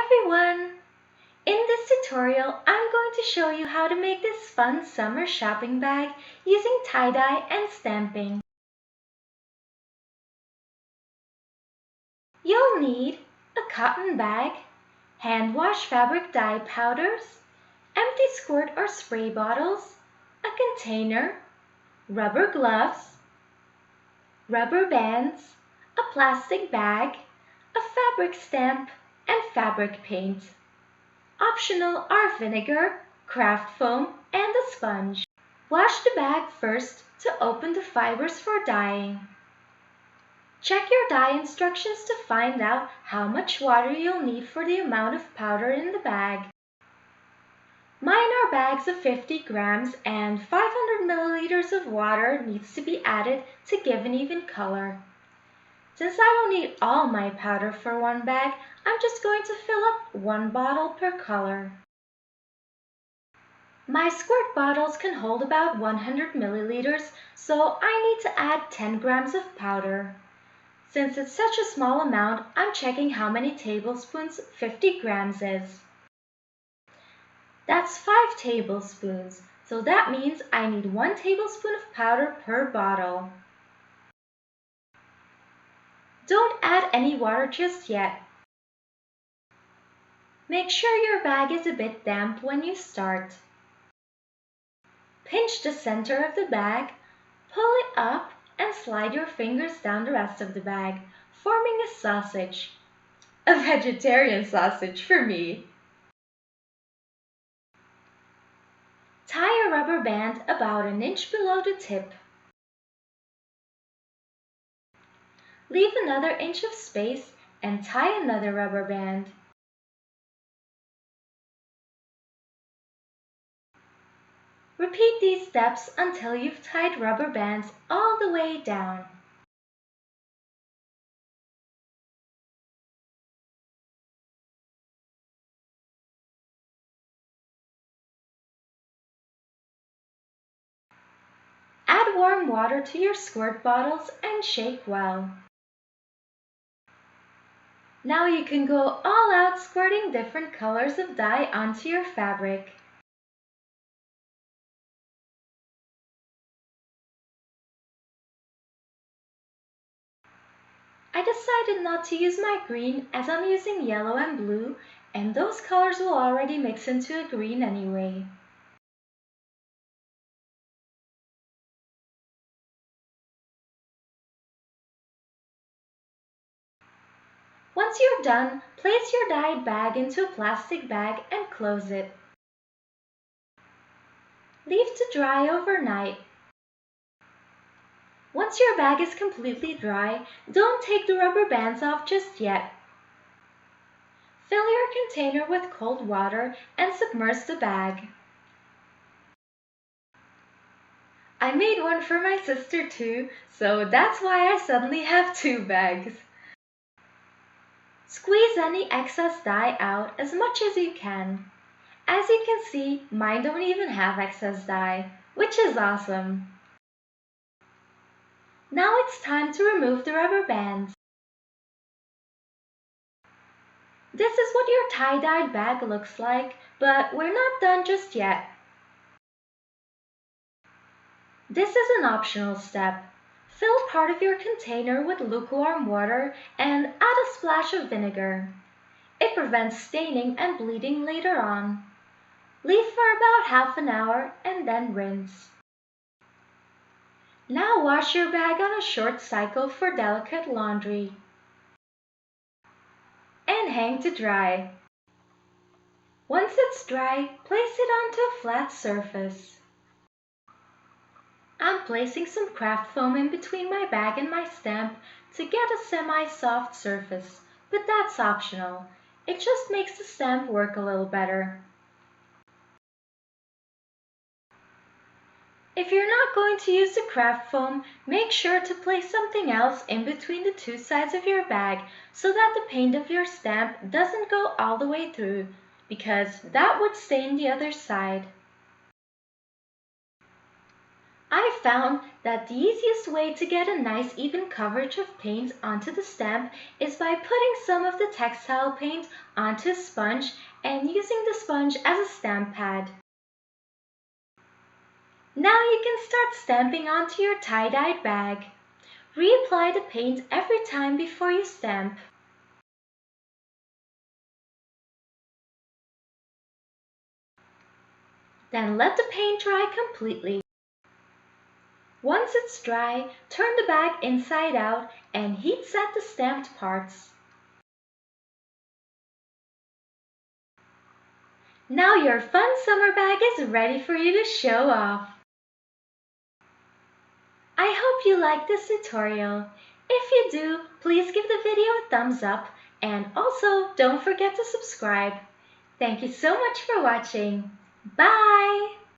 everyone! In this tutorial, I'm going to show you how to make this fun summer shopping bag using tie-dye and stamping. You'll need a cotton bag, hand-wash fabric dye powders, empty squirt or spray bottles, a container, rubber gloves, rubber bands, a plastic bag, a fabric stamp, and fabric paint. Optional are vinegar, craft foam, and a sponge. Wash the bag first to open the fibers for dyeing. Check your dye instructions to find out how much water you'll need for the amount of powder in the bag. Mine are bags of 50 grams and 500 milliliters of water needs to be added to give an even color. Since I don't need all my powder for one bag, I'm just going to fill up one bottle per color. My squirt bottles can hold about 100 milliliters, so I need to add 10 grams of powder. Since it's such a small amount, I'm checking how many tablespoons 50 grams is. That's 5 tablespoons, so that means I need 1 tablespoon of powder per bottle. Don't add any water just yet. Make sure your bag is a bit damp when you start. Pinch the center of the bag, pull it up, and slide your fingers down the rest of the bag, forming a sausage. A vegetarian sausage for me. Tie a rubber band about an inch below the tip. Leave another inch of space and tie another rubber band. Repeat these steps until you've tied rubber bands all the way down. Add warm water to your squirt bottles and shake well. Now you can go all out squirting different colors of dye onto your fabric. I decided not to use my green as I'm using yellow and blue, and those colors will already mix into a green anyway. Once you're done, place your dyed bag into a plastic bag and close it. Leave to dry overnight. Once your bag is completely dry, don't take the rubber bands off just yet. Fill your container with cold water and submerge the bag. I made one for my sister too, so that's why I suddenly have 2 bags. Squeeze any excess dye out as much as you can. As you can see, mine don't even have excess dye, which is awesome. Now it's time to remove the rubber bands. This is what your tie-dyed bag looks like, but we're not done just yet. This is an optional step. Fill part of your container with lukewarm water and add a splash of vinegar. It prevents staining and bleeding later on. Leave for about half an hour and then rinse. Now wash your bag on a short cycle for delicate laundry. And hang to dry. Once it's dry, place it onto a flat surface. I'm placing some craft foam in between my bag and my stamp to get a semi-soft surface, but that's optional. It just makes the stamp work a little better. If you're not going to use the craft foam, make sure to place something else in between the 2 sides of your bag so that the paint of your stamp doesn't go all the way through, because that would stain the other side. I found that the easiest way to get a nice even coverage of paint onto the stamp is by putting some of the textile paint onto a sponge and using the sponge as a stamp pad. Now you can start stamping onto your tie-dyed bag. Reapply the paint every time before you stamp. Then let the paint dry completely. Once it's dry, turn the bag inside out and heat set the stamped parts. Now your fun summer bag is ready for you to show off. I hope you liked this tutorial. If you do, please give the video a thumbs up and also don't forget to subscribe. Thank you so much for watching. Bye!